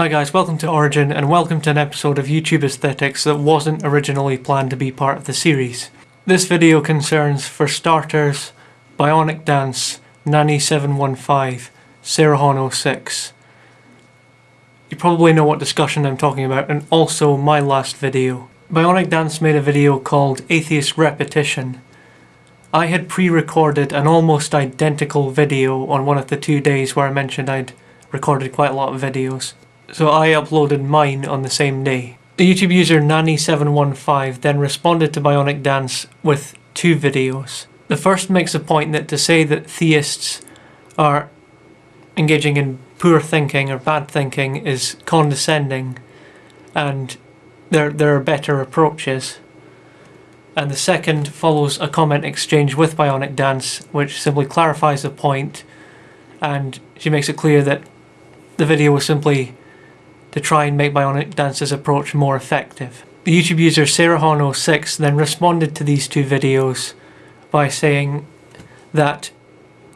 Hi guys, welcome to Origin and welcome to an episode of YouTube Aesthetics that wasn't originally planned to be part of the series. This video concerns, for starters, BionicDance, Nanny715, Serahon06. You probably know what discussion I'm talking about, and also my last video. BionicDance made a video called Atheist Repetition. I had pre-recorded an almost identical video on one of the 2 days where I mentioned I'd recorded quite a lot of videos. So I uploaded mine on the same day. The YouTube user Nanny715 then responded to BionicDance with 2 videos. The first makes a point that to say that theists are engaging in poor thinking or bad thinking is condescending, and there are better approaches. And the second follows a comment exchange with BionicDance, which simply clarifies the point, and she makes it clear that the video was simply to try and make BionicDance's approach more effective. The YouTube user Serahon06 then responded to these 2 videos by saying that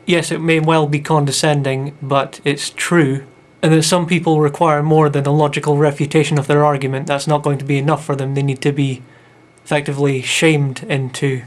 yes, it may well be condescending, but it's true, and that some people require more than a logical refutation of their argument. That's not going to be enough for them. They need to be effectively shamed into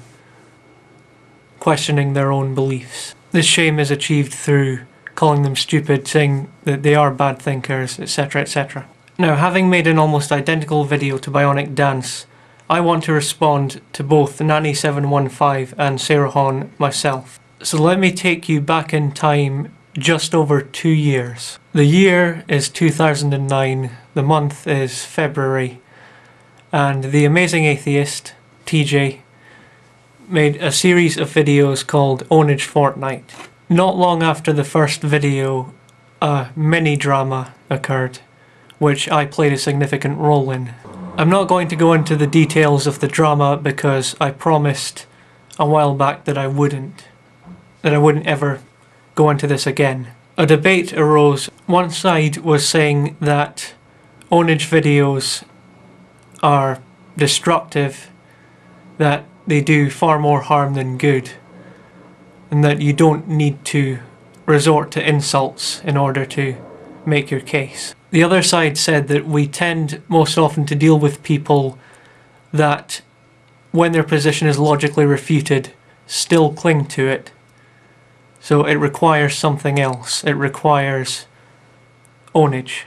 questioning their own beliefs. This shame is achieved through calling them stupid, saying that they are bad thinkers, etc, etc. Now, having made an almost identical video to BionicDance, I want to respond to both Nanny715 and Serahon myself. So let me take you back in time just over 2 years. The year is 2009, the month is February, and the amazing atheist, TJ, made a series of videos called Ownage Fortnite. Not long after the first video, a mini-drama occurred, which I played a significant role in. I'm not going to go into the details of the drama because I promised a while back that I wouldn't ever go into this again. A debate arose. One side was saying that Ownage videos are destructive, that they do far more harm than good, and that you don't need to resort to insults in order to make your case. The other side said that we tend most often to deal with people that, when their position is logically refuted, still cling to it. So it requires something else. It requires ownage.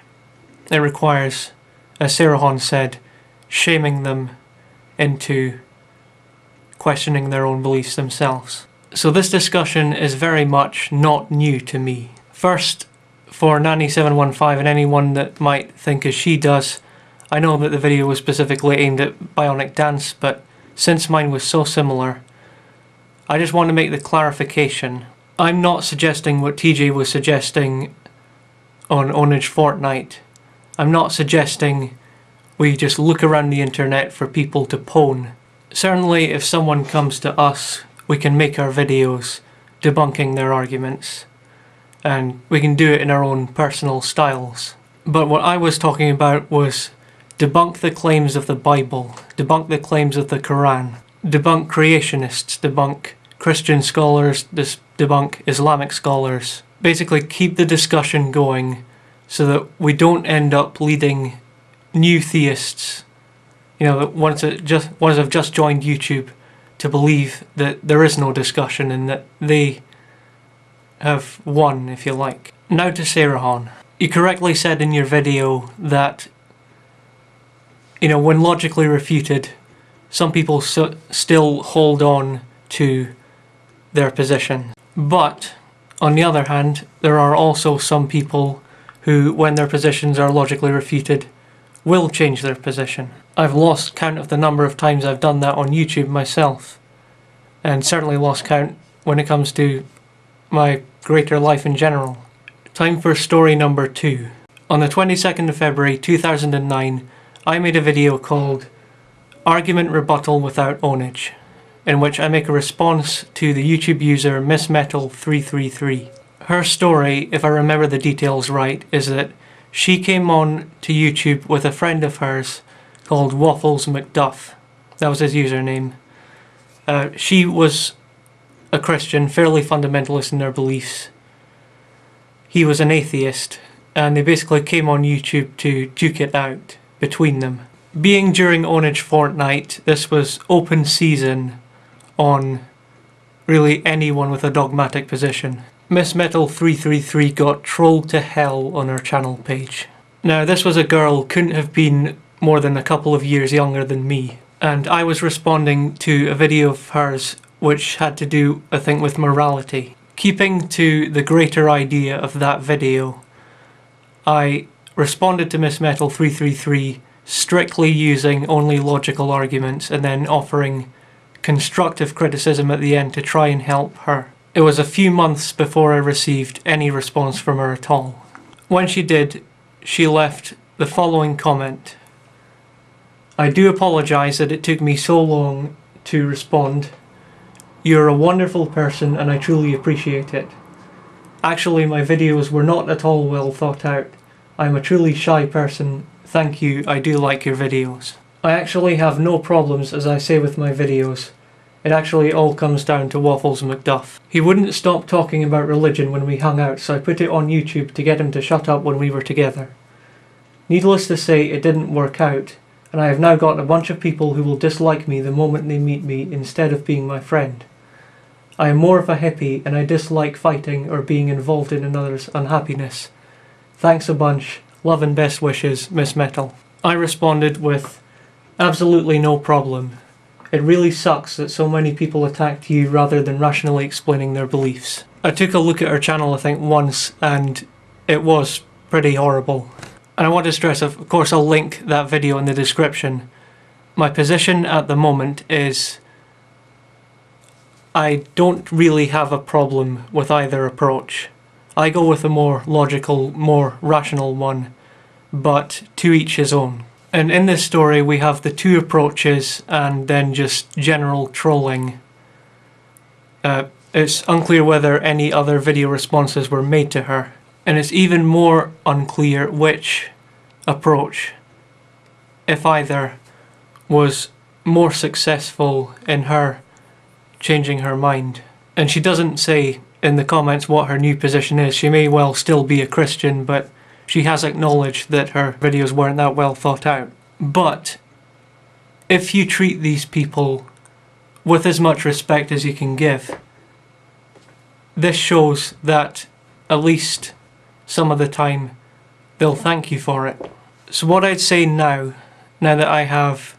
It requires, as Serahon said, shaming them into questioning their own beliefs themselves. So this discussion is very much not new to me. First, for Nanny715 and anyone that might think as she does, I know that the video was specifically aimed at BionicDance, but since mine was so similar, I just want to make the clarification. I'm not suggesting what TJ was suggesting on Ownage Fortnite. I'm not suggesting we just look around the internet for people to pwn. Certainly if someone comes to us, we can make our videos debunking their arguments, and we can do it in our own personal styles. But what I was talking about was debunk the claims of the Bible, debunk the claims of the Quran, debunk creationists, debunk Christian scholars, debunk Islamic scholars. Basically keep the discussion going so that we don't end up leading new theists, ones that have just joined YouTube, to believe that there is no discussion and that they have won, if you like. Now to Serahon. You correctly said in your video that, when logically refuted, some people still hold on to their position. But, on the other hand, there are also some people who, when their positions are logically refuted, will change their position. I've lost count of the number of times I've done that on YouTube myself, and certainly lost count when it comes to my greater life in general. Time for story number 2. On the 22nd of February 2009, I made a video called Argument Rebuttal Without Ownage, in which I make a response to the YouTube user MissMetal333. Her story, if I remember the details right, is that she came on to YouTube with a friend of hers called Waffles McDuff. That was his username. She was a Christian, fairly fundamentalist in their beliefs. He was an atheist, and they basically came on YouTube to duke it out between them. Being during Ownage fortnight, this was open season on really anyone with a dogmatic position. Miss Metal 333 got trolled to hell on her channel page. Now this was a girl, couldn't have been more than a couple of years younger than me, and I was responding to a video of hers which had to do, I think, with morality. Keeping to the greater idea of that video, I responded to Miss Metal 333 strictly using only logical arguments and then offering constructive criticism at the end to try and help her. It was a few months before I received any response from her at all. When she did, she left the following comment. "I do apologise that it took me so long to respond. You're a wonderful person and I truly appreciate it. Actually, my videos were not at all well thought out. I'm a truly shy person. Thank you, I do like your videos. I actually have no problems, as I say with my videos. It actually all comes down to Waffles McDuff. He wouldn't stop talking about religion when we hung out, so I put it on YouTube to get him to shut up when we were together. Needless to say, it didn't work out, and I have now got a bunch of people who will dislike me the moment they meet me instead of being my friend. I am more of a hippie and I dislike fighting or being involved in another's unhappiness. Thanks a bunch. Love and best wishes, Miss Metal." I responded with, "Absolutely no problem. It really sucks that so many people attacked you rather than rationally explaining their beliefs." I took a look at her channel I think once and it was pretty horrible. And I want to stress, of course I'll link that video in the description. My position at the moment is I don't really have a problem with either approach. I go with a more logical, more rational one, but to each his own. And in this story we have the two approaches and then just general trolling. It's unclear whether any other video responses were made to her, and it's even more unclear which approach, if either, was more successful in her changing her mind. And she doesn't say in the comments what her new position is. She may well still be a Christian, but she has acknowledged that her videos weren't that well thought out. But if you treat these people with as much respect as you can give, this shows that at least some of the time they'll thank you for it. So what I'd say now that I have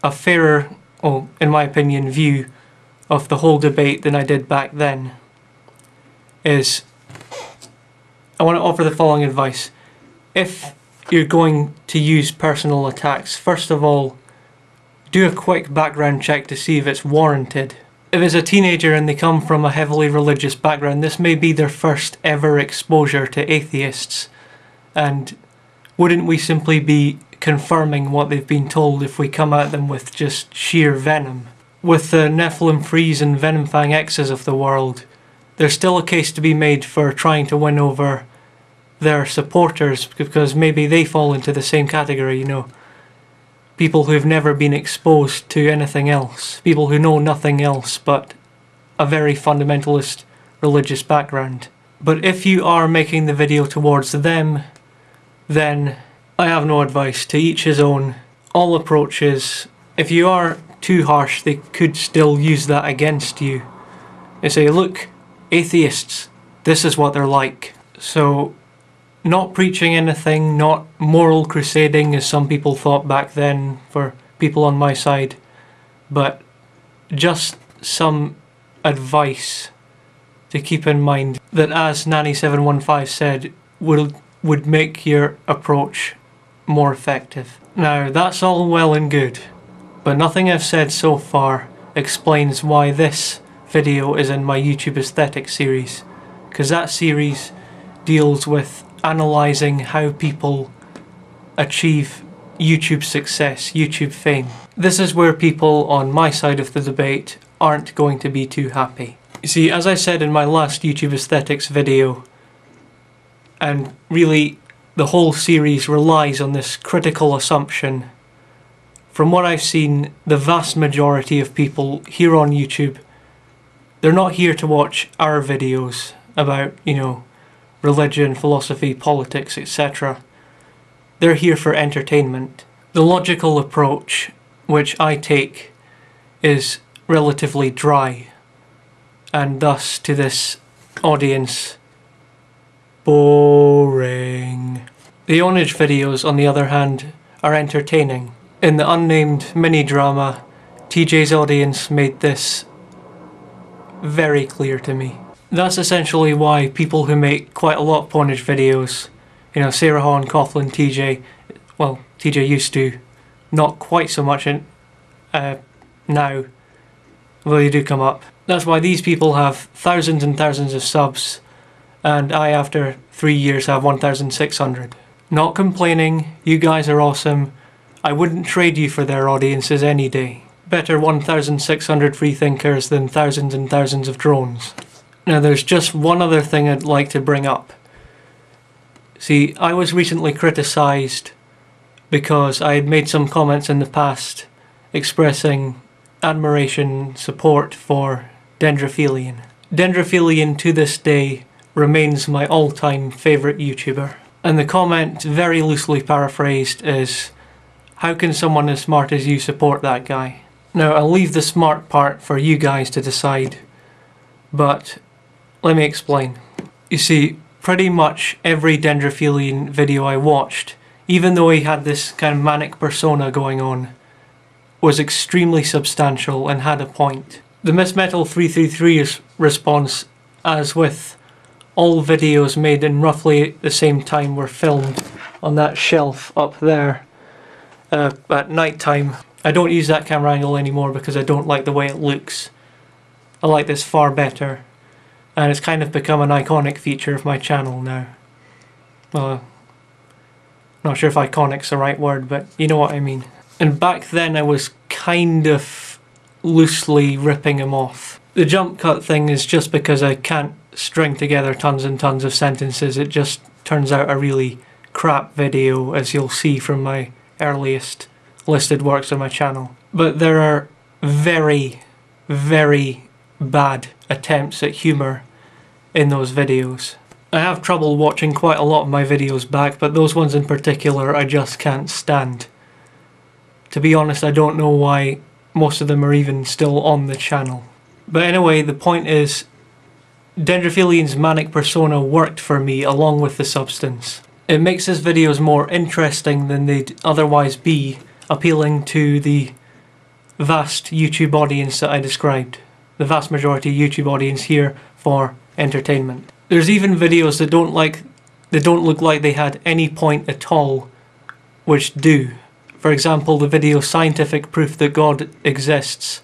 a fairer, in my opinion, view of the whole debate than I did back then, is I want to offer the following advice. If you're going to use personal attacks, first of all, do a quick background check to see if it's warranted. If it's a teenager and they come from a heavily religious background, this may be their first ever exposure to atheists, and wouldn't we simply be confirming what they've been told if we come at them with just sheer venom? With the Nephilim Freeze and Venomfang X's of the world, there's still a case to be made for trying to win over their supporters, because maybe they fall into the same category, you know. People who've never been exposed to anything else. People who know nothing else but a very fundamentalist religious background. But if you are making the video towards them, then I have no advice. To each his own. All approaches. If you are too harsh, they could still use that against you. They say, look, atheists, this is what they're like. So, not preaching anything, not moral crusading as some people thought back then for people on my side, but just some advice to keep in mind that, as Nanny715 said, would make your approach more effective. Now, that's all well and good, but nothing I've said so far explains why this video is in my YouTube Aesthetics series, because that series deals with analysing how people achieve YouTube success, YouTube fame. This is where people on my side of the debate aren't going to be too happy. You see, as I said in my last YouTube Aesthetics video, and really the whole series relies on this critical assumption. From what I've seen, the vast majority of people here on YouTube, they're not here to watch our videos about, you know, religion, philosophy, politics, etc. They're here for entertainment. The logical approach, which I take, is relatively dry, and thus to this audience, boring. The Ownage videos, on the other hand, are entertaining. In the unnamed mini-drama, TJ's audience made this very clear to me. That's essentially why people who make quite a lot of Ownage videos, you know, Sarah Hahn, Coughlin, TJ, well, TJ used to, not quite so much now, although they do come up. That's why these people have thousands and thousands of subs, and I, after 3 years, have 1,600. Not complaining, you guys are awesome. I wouldn't trade you for their audiences any day. Better 1,600 freethinkers than thousands and thousands of drones. Now there's just one other thing I'd like to bring up. See, I was recently criticised because I had made some comments in the past expressing admiration, support for Dendrophilian. Dendrophilian to this day remains my all-time favourite YouTuber. And the comment, very loosely paraphrased, is, how can someone as smart as you support that guy? Now I'll leave the smart part for you guys to decide, but let me explain. You see, pretty much every Dendrophilian video I watched, even though he had this kind of manic persona going on, was extremely substantial and had a point. The Miss Metal 333's response, as with all videos made in roughly the same time, were filmed on that shelf up there at night time. I don't use that camera angle anymore because I don't like the way it looks. I like this far better, and it's kind of become an iconic feature of my channel now. Well, not sure if iconic's the right word, but you know what I mean. And back then I was kind of loosely ripping him off. The jump cut thing is just because I can't string together tons and tons of sentences. It just turns out a really crap video, as you'll see from my earliest listed works on my channel. But there are very, very bad attempts at humour in those videos. I have trouble watching quite a lot of my videos back, but those ones in particular I just can't stand. To be honest, I don't know why most of them are even still on the channel. But anyway, the point is, Dendrophilian's manic persona worked for me along with the substance. It makes his videos more interesting than they'd otherwise be, appealing to the vast YouTube audience that I described. The vast majority YouTube audience here for entertainment. There's even videos that don't look like they had any point at all, which do. For example, the video Scientific Proof That God Exists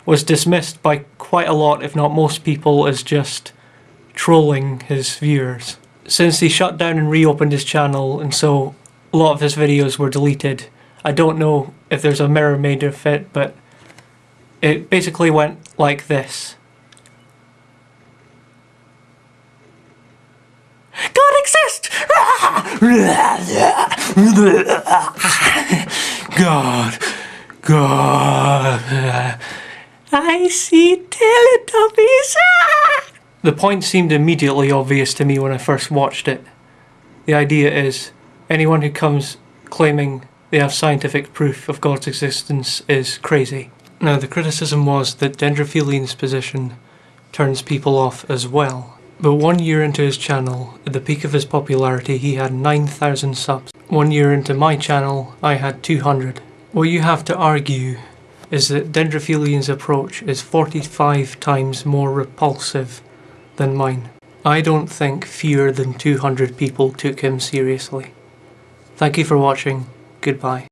was dismissed by quite a lot, if not most people, as just trolling his viewers. Since he shut down and reopened his channel, and so a lot of his videos were deleted, I don't know if there's a mirror made of it, but it basically went like this. God exists! God. I see Teletubbies. The point seemed immediately obvious to me when I first watched it. The idea is, anyone who comes claiming they have scientific proof of God's existence is crazy. Now, the criticism was that Dendrophilian's position turns people off as well. But 1 year into his channel, at the peak of his popularity, he had 9,000 subs. 1 year into my channel, I had 200. What you have to argue is that Dendrophilian's approach is 45 times more repulsive than mine. I don't think fewer than 200 people took him seriously. Thank you for watching. Goodbye.